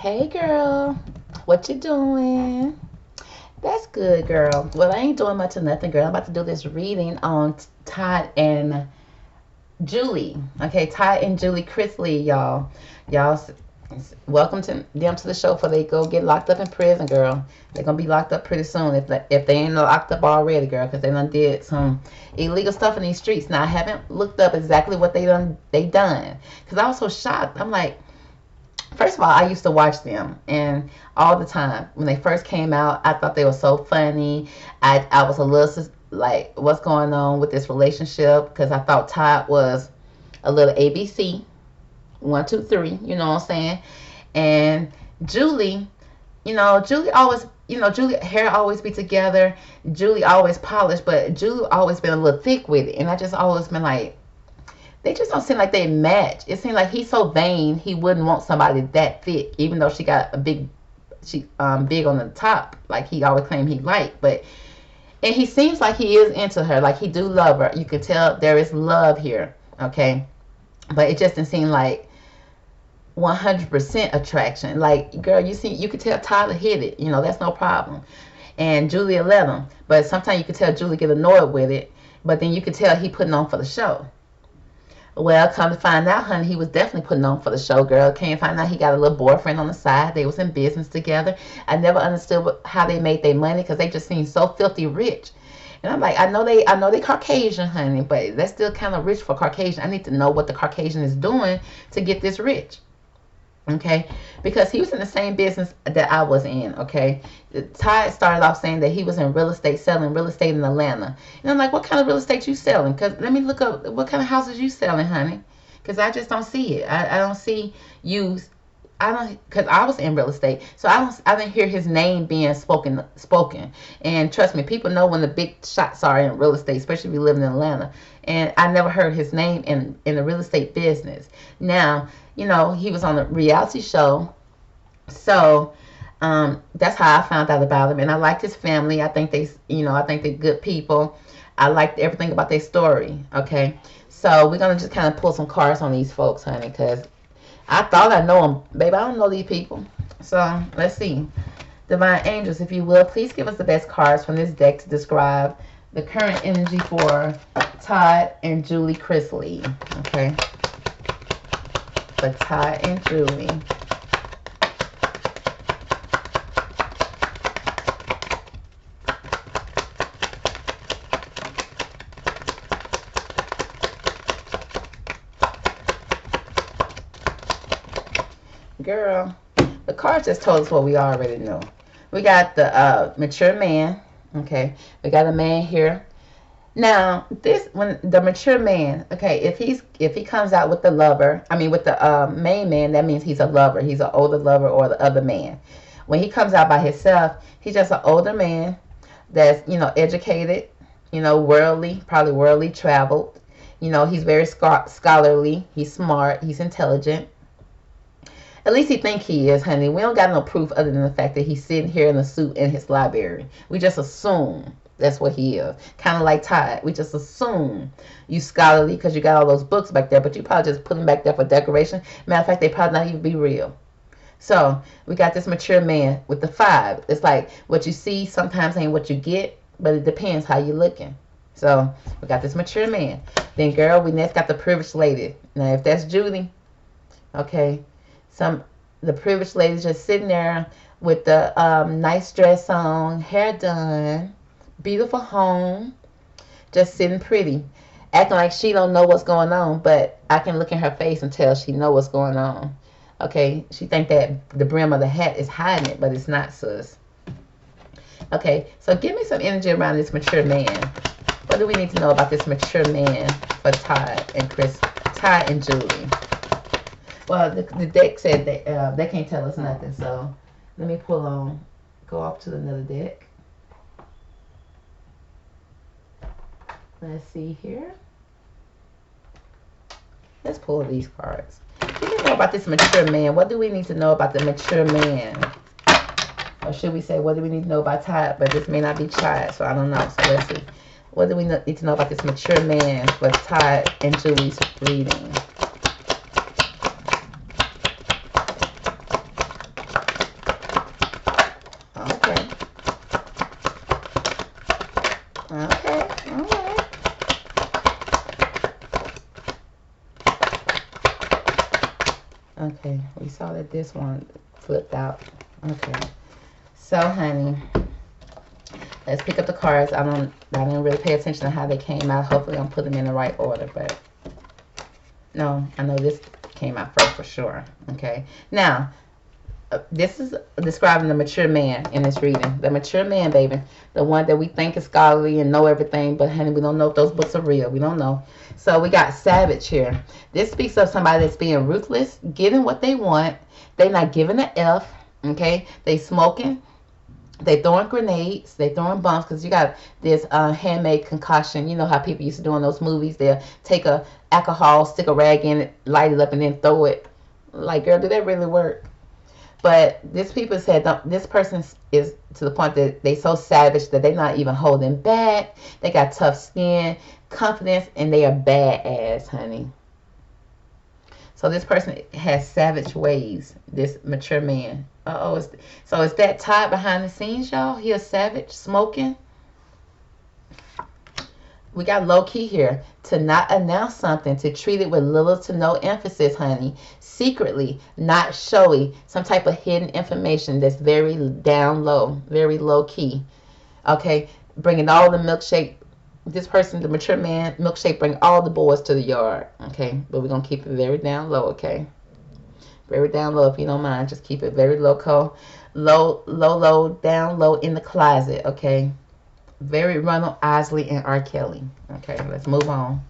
Hey girl, what you doing? That's good, girl. Well, I ain't doing much of nothing, girl. I'm about to do this reading on Todd and Julie. Okay, Todd and Julie Chrisley, y'all. Y'all, welcome to them to the show before they go get locked up in prison, girl. They're gonna be locked up pretty soon if they ain't locked up already, girl, because they done did some illegal stuff in these streets. Now I haven't looked up exactly what they done because I was so shocked. I'm like, first of all, I used to watch them and all the time. When they first came out, I thought they were so funny. I was a little like, what's going on with this relationship? Because I thought Todd was a little ABC, 1, 2, 3. You know what I'm saying? And Julie, Julie always, Julie hair always be together. Julie always polished, but Julie always been a little thick with it, and I just always been like, they just don't seem like they match. It seems like he's so vain he wouldn't want somebody that thick, even though she got a big on the top, like he always claimed he liked. But and he seems like he is into her, like he do love her. You can tell there is love here, okay? But it just didn't seem like 100% attraction. Like, girl, you could tell Tyler hit it. That's no problem. And Julia let him, but sometimes you could tell Julie get annoyed with it. But then you could tell he putting on for the show. Well, come to find out, honey, he was definitely putting on for the show, girl. Came find out he got a little boyfriend on the side. They was in business together. I never understood how they made their money because they just seemed so filthy rich. And I'm like, I know they Caucasian, honey, but that's still kind of rich for Caucasian. I need to know what the Caucasian is doing to get this rich. Okay, because he was in the same business that I was in. Okay, Ty started off saying that he was in real estate, selling real estate in Atlanta, and I'm like, what kind of real estate you selling? Because let me look up what kind of houses you selling, honey, because I just don't see it. I don't see you. I don't, because I was in real estate, so I didn't hear his name being spoken. And trust me, people know when the big shots are in real estate, especially if you live in Atlanta. And I never heard his name in the real estate business. Now, he was on a reality show, so that's how I found out about him. And I liked his family. I think I think they're good people. I liked everything about their story. Okay, so we're gonna just kind of pull some cards on these folks, honey, because I thought I know them, baby. I don't know these people. So let's see. Divine angels, if you will, please give us the best cards from this deck to describe the current energy for Todd and Julie Chrisley. Okay. For Todd and Julie. Girl, the card just told us what we already know. We got the mature man. Okay, we got a man here. Now, when the mature man, okay, if he comes out with the lover, I mean with the main man, that means he's a lover. He's an older lover or the other man. When he comes out by himself, he's just an older man that's educated, worldly, probably worldly traveled. He's very scholarly. He's smart. He's intelligent. At least he think he is, honey. We don't got no proof other than the fact that he's sitting here in a suit in his library. We just assume that's what he is. Kind of like Todd. We just assume you scholarly because you got all those books back there, but you probably just put them back there for decoration. Matter of fact, they probably not even be real. So we got this mature man with the 5. It's like what you see sometimes ain't what you get, but it depends how you looking. So we got this mature man. Then, girl, we next got the privileged lady. Now, if that's Judy, okay. The privileged lady just sitting there with the nice dress on, hair done, beautiful home, just sitting pretty, acting like she don't know what's going on, but I can look in her face and tell she know what's going on. Okay, she think that the brim of the hat is hiding it, but it's not, sis. Okay, so give me some energy around this mature man. What do we need to know about this mature man for Todd and Julie? Well, the deck said that they can't tell us nothing, so let me go off to another deck. Let's see here. Let's pull these cards. What do we know about this mature man? What do we need to know about the mature man? Or should we say, what do we need to know about Todd? But this may not be Todd, so I don't know. So let's see. What do we need to know about this mature man for Todd and Julie's reading? Okay, we saw that this one flipped out. Okay, so honey, let's pick up the cards. I didn't really pay attention to how they came out. Hopefully, I'm putting them in the right order. But no, I know this came out first for sure. Okay, now this is describing the mature man in this reading. The mature man, baby. The one that we think is scholarly and know everything, but honey, we don't know if those books are real. We don't know. So we got savage here. This speaks of somebody that's being ruthless, getting what they want. They not giving a F. Okay, they smoking. They throwing grenades. They throwing bombs because you got this handmade concoction. You know how people used to do in those movies. They'll take a alcohol, stick a rag in it, light it up, and then throw it. Like, girl, did that really work? But this people said this person is to the point that they so savage that they're not even holding back. They got tough skin, confidence, and they are badass, honey. So this person has savage ways, this mature man. So is that Todd behind the scenes, y'all? He a savage, smoking? We got low key here. To not announce something, to treat it with little to no emphasis, honey. Secretly, not showy. Some type of hidden information that's very down low, very low key. Okay, bringing all the milkshake. This person, the mature man, milkshake, bring all the boys to the yard. Okay, but we're going to keep it very down low, okay? Very down low if you don't mind. Just keep it very low, down low in the closet, okay? Very Ronald Isley and R. Kelly. Okay, let's move on.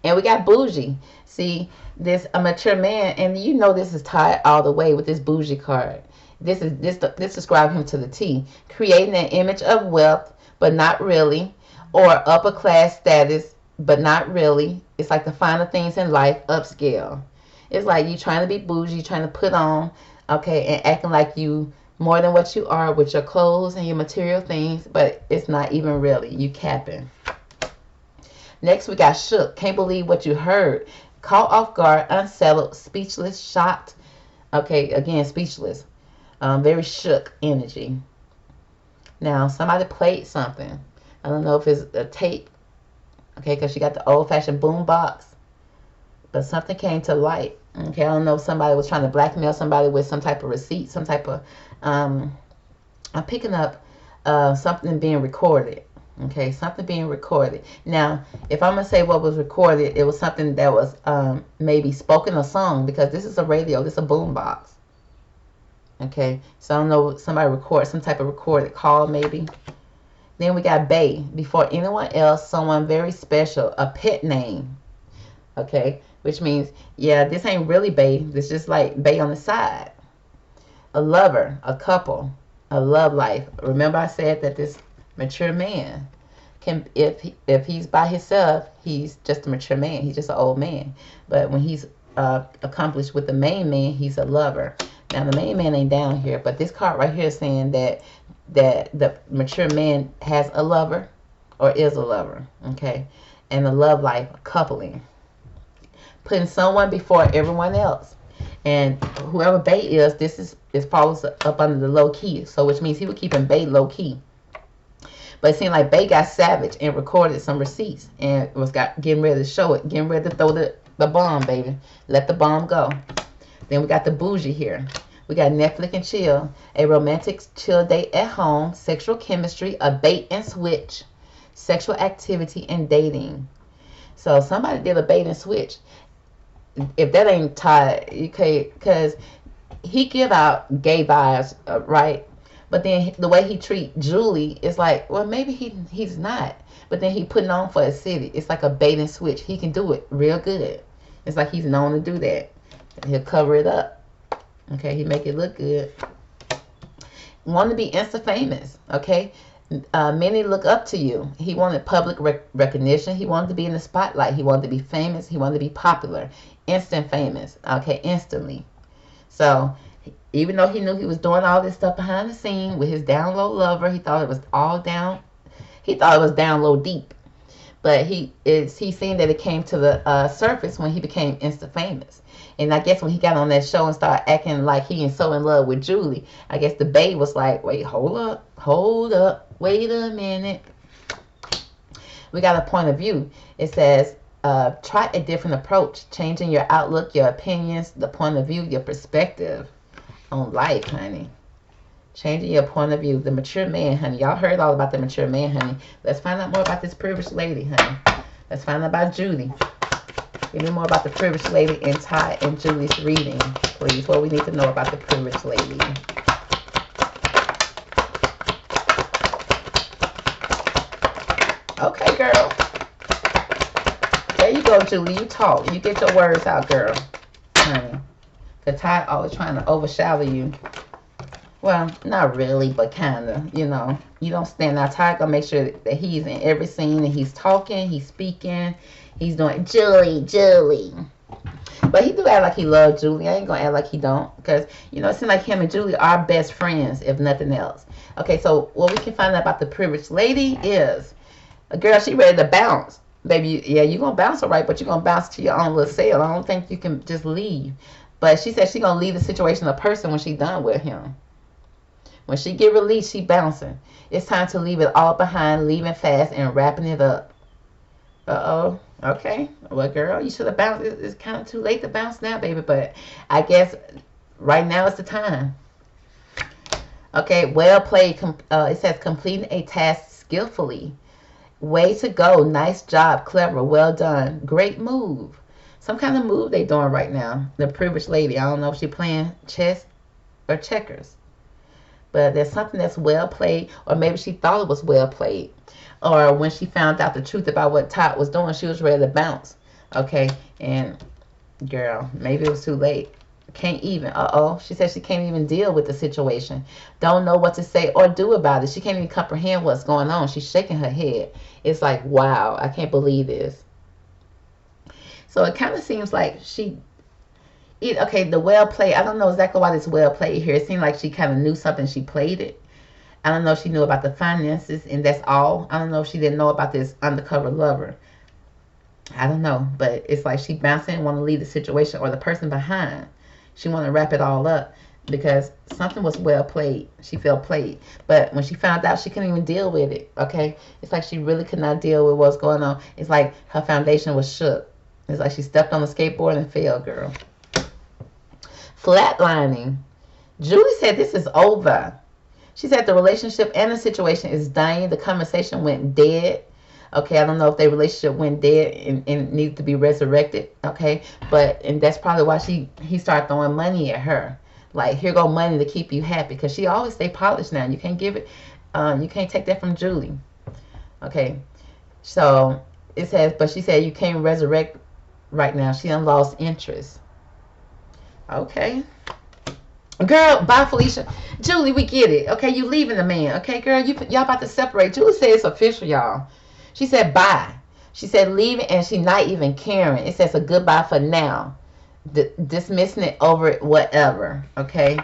And we got bougie. See, this a mature man, and you know this is tied all the way with this bougie card. This describes him to the T. Creating an image of wealth, but not really, or upper class status, but not really. It's like the finer things in life, upscale. It's like you trying to be bougie, trying to put on, okay, and acting like you more than what you are with your clothes and your material things, but it's not even really. You capping. Next, we got shook. Can't believe what you heard. Caught off guard, unsettled, speechless, shocked. Okay, again, speechless. Very shook energy. Now, somebody played something. I don't know if it's a tape. Okay, because you got the old-fashioned boom box. But something came to light. Okay, I don't know if somebody was trying to blackmail somebody with some type of receipt, some type of, I'm picking up something being recorded. Okay, something being recorded. Now, if I'm going to say what was recorded, it was something that was maybe spoken or sung, because this is a radio, this is a boom box. Okay, so I don't know, somebody record, some type of recorded call maybe. Then we got Bay. Before anyone else, someone very special, a pet name. Okay, which means, yeah, this ain't really Bay. This just like Bay on the side. A lover, a couple, a love life. Remember I said that this mature man can, if he's by himself, he's just a mature man. He's just an old man. But when he's accomplished with the main man, he's a lover. Now the main man ain't down here, but this card right here is saying that the mature man has a lover or is a lover, okay, and a love life, coupling, putting someone before everyone else. And whoever Bay is, this falls up under the low key, so which means he was keeping Bay low key. But it seemed like Bay got savage and recorded some receipts and was getting ready to show it, getting ready to throw the bomb, baby. Let the bomb go. Then we got the bougie here. We got Netflix and chill, a romantic chill date at home, sexual chemistry, a bait and switch, sexual activity, and dating. So somebody did a bait and switch. If that ain't Todd, okay, because he give out gay vibes, right? But then the way he treat Julie is like, well, maybe he's not. But then he putting on for a city. It's like a bait and switch. He can do it real good. It's like he's known to do that. He'll cover it up. Okay, he make it look good. Want to be insta famous, okay? Many look up to you. He wanted public recognition. He wanted to be in the spotlight. He wanted to be famous. He wanted to be popular. Instant famous, okay, instantly. So even though he knew he was doing all this stuff behind the scene with his down low lover, he thought it was all down. He thought it was down low deep. But he seen that it came to the surface when he became insta famous. And I guess when he got on that show and started acting like he is so in love with Julie, I guess the babe was like, wait, hold up, wait a minute. We got a point of view. It says, Try a different approach, changing your outlook, your opinions, the point of view, your perspective on life, honey. Changing your point of view. The mature man, honey. Y'all heard all about the mature man, honey. Let's find out more about this privileged lady, honey. Let's find out about Judy. Give me more about the privileged lady in Todd and Julie's reading, please. What we need to know about the privileged lady. Okay, girl. There you go, Julie. You talk. You get your words out, girl. Honey. The Todd always trying to overshadow you. Well, not really, but kind of, you know. You don't stand out. Todd gonna make sure that he's in every scene and he's talking, he's speaking, he's doing Julie, Julie. But he do act like he loves Julie. I ain't gonna act like he don't. Because, you know, it seems like him and Julie are best friends, if nothing else. Okay, so what we can find out about the privileged lady is, a girl, she ready to bounce. Baby, yeah, you gonna bounce all right, but you're gonna bounce to your own little cell. I don't think you can just leave. But she said she gonna leave the situation a person when she done with him. When she get released, she bouncing. It's time to leave it all behind, leaving fast and wrapping it up. Uh-oh. Okay. Well, girl, you should have bounced. It's kind of too late to bounce now, baby. But I guess right now is the time. Okay. Well played. It says completing a task skillfully. Way to go. Nice job. Clever. Well done. Great move. Some kind of move they doing right now. The privileged lady. I don't know if she playing chess or checkers. But there's something that's well played, or maybe she thought it was well played. Or when she found out the truth about what Todd was doing, she was ready to bounce. Okay, and girl, maybe it was too late. Can't even. Uh-oh. She said she can't even deal with the situation. Don't know what to say or do about it. She can't even comprehend what's going on. She's shaking her head. It's like, wow, I can't believe this. So it kind of seems like okay, the well played. I don't know exactly why this well played here. It seemed like she kind of knew something. She played it. I don't know if she knew about the finances, and that's all. I don't know if she didn't know about this undercover lover. I don't know, but it's like she bouncing and want to leave the situation or the person behind. She want to wrap it all up because something was well played. She felt played. But when she found out, she couldn't even deal with it, okay? It's like she really could not deal with what's going on. It's like her foundation was shook. It's like she stepped on the skateboard and fell, girl. Flatlining. Julie said this is over. She said the relationship and the situation is dying. The conversation went dead. Okay, I don't know if their relationship went dead and needed to be resurrected. Okay, and that's probably why he started throwing money at her. Like, here go money to keep you happy, because she always stay polished now. You can't give it. You can't take that from Julie. Okay, so it says, but she said you can't resurrect right now. She done lost interest. Okay. Girl, bye, Felicia. Julie, we get it. Okay, you leaving the man. Okay, girl, y'all about to separate. Julie said it's official, y'all. She said bye. She said leaving, and she not even caring. It says a goodbye for now. Dismissing it over whatever. Okay.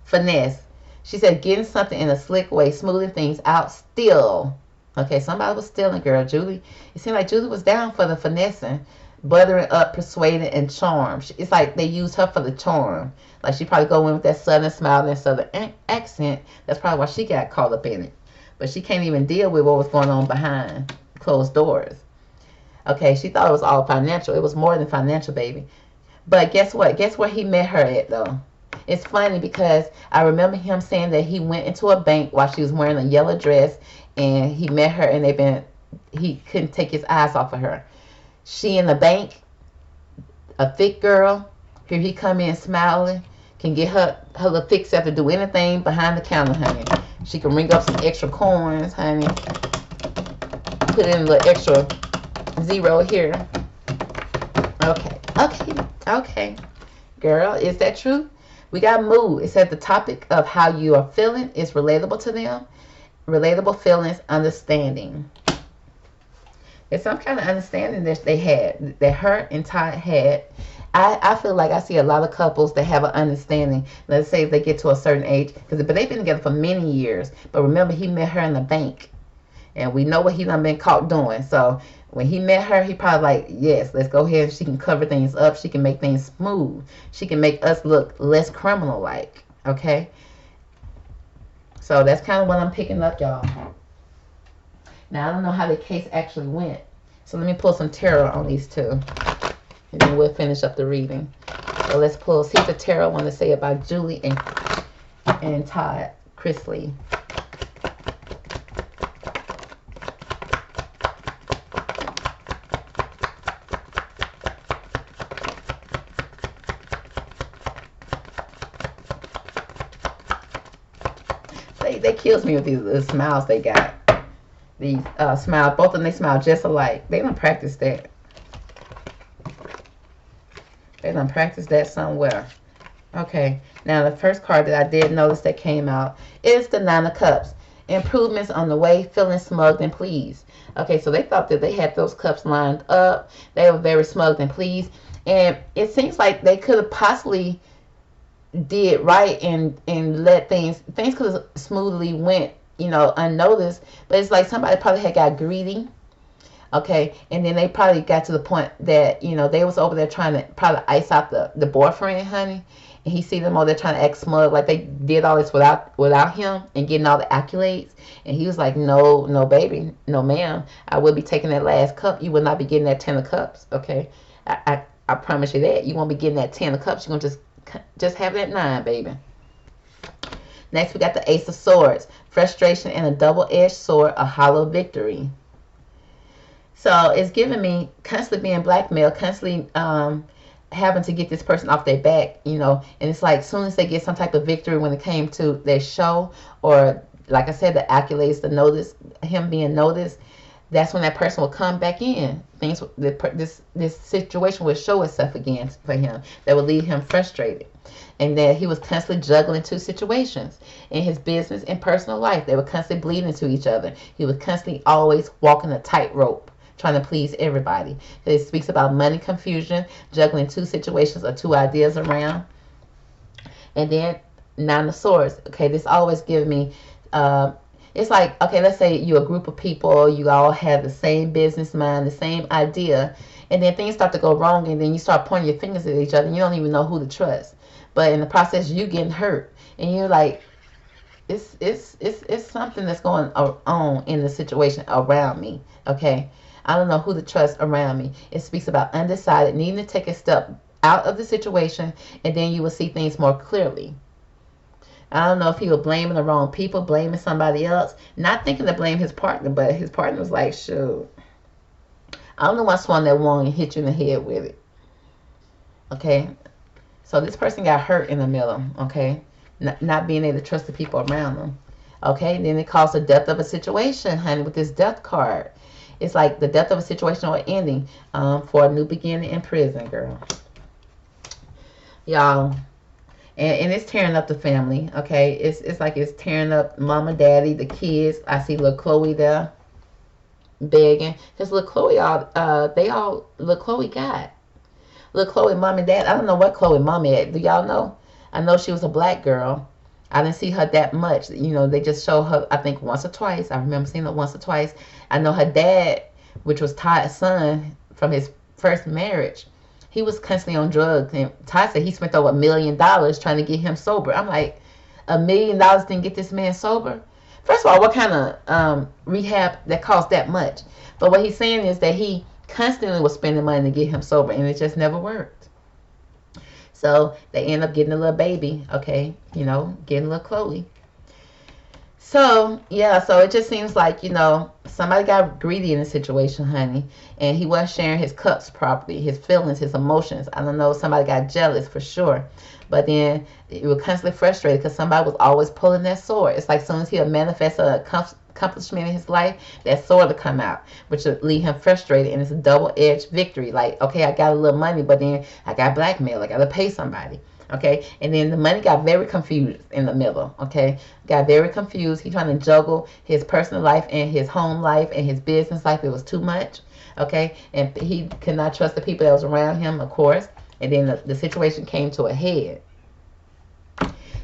Finesse. She said getting something in a slick way, smoothing things out still. Okay, somebody was stealing, girl. Julie. It seemed like Julie was down for the finessing. Buttering up, persuading, and charm. It's like they use her for the charm. Like she probably go in with that southern smile and that southern accent. That's probably why she got caught up in it. But she can't even deal with what was going on behind closed doors. Okay, she thought it was all financial. It was more than financial, baby. But guess what? Guess where he met her at, though? It's funny because I remember him saying that he went into a bank while she was wearing a yellow dress, and he met her, and he couldn't take his eyes off of her. She in the bank, a thick girl. Here he come in smiling. Can get her little thick self to do anything behind the counter, honey. She can ring up some extra coins, honey. Put in a little extra zero here. Okay. Girl, is that true? We got mood. It said the topic of how you are feeling is relatable to them. Relatable feelings, understanding. It's some kind of understanding that they had, that her and Todd had. I feel like I see a lot of couples that have an understanding. Let's say if they get to a certain age, but they've been together for many years. But remember, he met her in the bank, and we know what he done been caught doing. So when he met her, he probably like, yes, let's go ahead. She can cover things up. She can make things smooth. She can make us look less criminal-like. Okay. So that's kind of what I'm picking up, y'all. Now, I don't know how the case actually went. So let me pull some tarot on these two, and then we'll finish up the reading. So let's pull, see what the tarot want to say about Julie and Todd Chrisley. They kills me with these smiles they got. These smiles, both of them, they smile just alike. They don't practice that. They don't practice that somewhere. Okay, now the first card that I did notice that came out is the Nine of Cups. Improvements on the way, feeling smug and pleased. Okay, so they thought that they had those cups lined up. They were very smug and pleased. And it seems like they could have possibly did right and let things could have smoothly went, you know, unnoticed. But it's like somebody probably had got greedy. Okay, and then they probably got to the point that, you know, they was over there trying to probably ice out the boyfriend, honey. And he see them over there trying to act smug, like they did all this without him and getting all the accolades. And he was like, no, baby, no, ma'am. I will be taking that last cup. You will not be getting that 10 of cups, okay? I promise you that. You won't be getting that 10 of cups. You're going to just have that 9, baby. Next, we got the Ace of Swords. Frustration and a double-edged sword, a hollow victory. So it's giving me constantly being blackmailed, constantly having to get this person off their back, you know. And it's like as soon as they get some type of victory when it came to their show, or like I said, the accolades, the notice, him being noticed, that's when that person will come back in. This situation will show itself again for him. That will leave him frustrated. And that he was constantly juggling 2 situations in his business and personal life. They were constantly bleeding to each other. He was constantly always walking a tightrope, trying to please everybody. It speaks about money confusion, juggling 2 situations or 2 ideas around. And then 9 of Swords. Okay, this always gives me, it's like, okay, let's say you're a group of people, you all have the same business mind, the same idea, and then things start to go wrong, and then you start pointing your fingers at each other, and you don't even know who to trust. But in the process, you getting hurt, and you're like, it's something that's going on in the situation around me. Okay, I don't know who to trust around me. It speaks about undecided, needing to take a step out of the situation, and then you will see things more clearly. I don't know if he was blaming the wrong people, blaming somebody else, not thinking to blame his partner, but his partner was like, shoot, I don't know why swung that one and hit you in the head with it. Okay, so this person got hurt in the middle, okay, not being able to trust the people around them. Okay, then it caused the death of a situation, honey, with this death card. It's like the death of a situation or ending for a new beginning in prison, girl. Y'all. And it's tearing up the family, okay? It's like it's tearing up mama, daddy, the kids. I see little Chloe there begging. Because little Chloe, little Chloe got. Little Chloe, mom and dad. I don't know what Chloe mom at. Do y'all know? I know she was a black girl. I didn't see her that much. You know, they just show her, I think, once or twice. I remember seeing her once or twice. I know her dad, which was Todd's son from his first marriage. He was constantly on drugs, and Todd said he spent over $1 million trying to get him sober. I'm like, $1 million didn't get this man sober? First of all, what kind of rehab that cost that much? But what he's saying is that he constantly was spending money to get him sober, and it just never worked. So they end up getting a little baby, okay, you know, getting a little Chloe. So, yeah, so it just seems like, you know, somebody got greedy in the situation, honey. And he wasn't sharing his cups properly, his feelings, his emotions. I don't know, somebody got jealous for sure. But then it was constantly frustrated because somebody was always pulling that sword. It's like as soon as he'll manifest an accomplishment in his life, that sword will come out, which will leave him frustrated. And it's a double-edged victory. Like, okay, I got a little money, but then I got blackmail. I got to pay somebody. Okay, and then the money got very confused in the middle. Okay, got very confused. He trying to juggle his personal life and his home life and his business life. It was too much. Okay, and he could not trust the people that was around him, of course. And then the situation came to a head.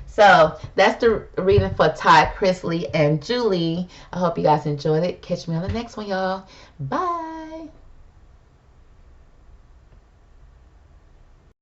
So that's the reading for Todd Chrisley and Julie. I hope you guys enjoyed it. Catch me on the next one, y'all. Bye.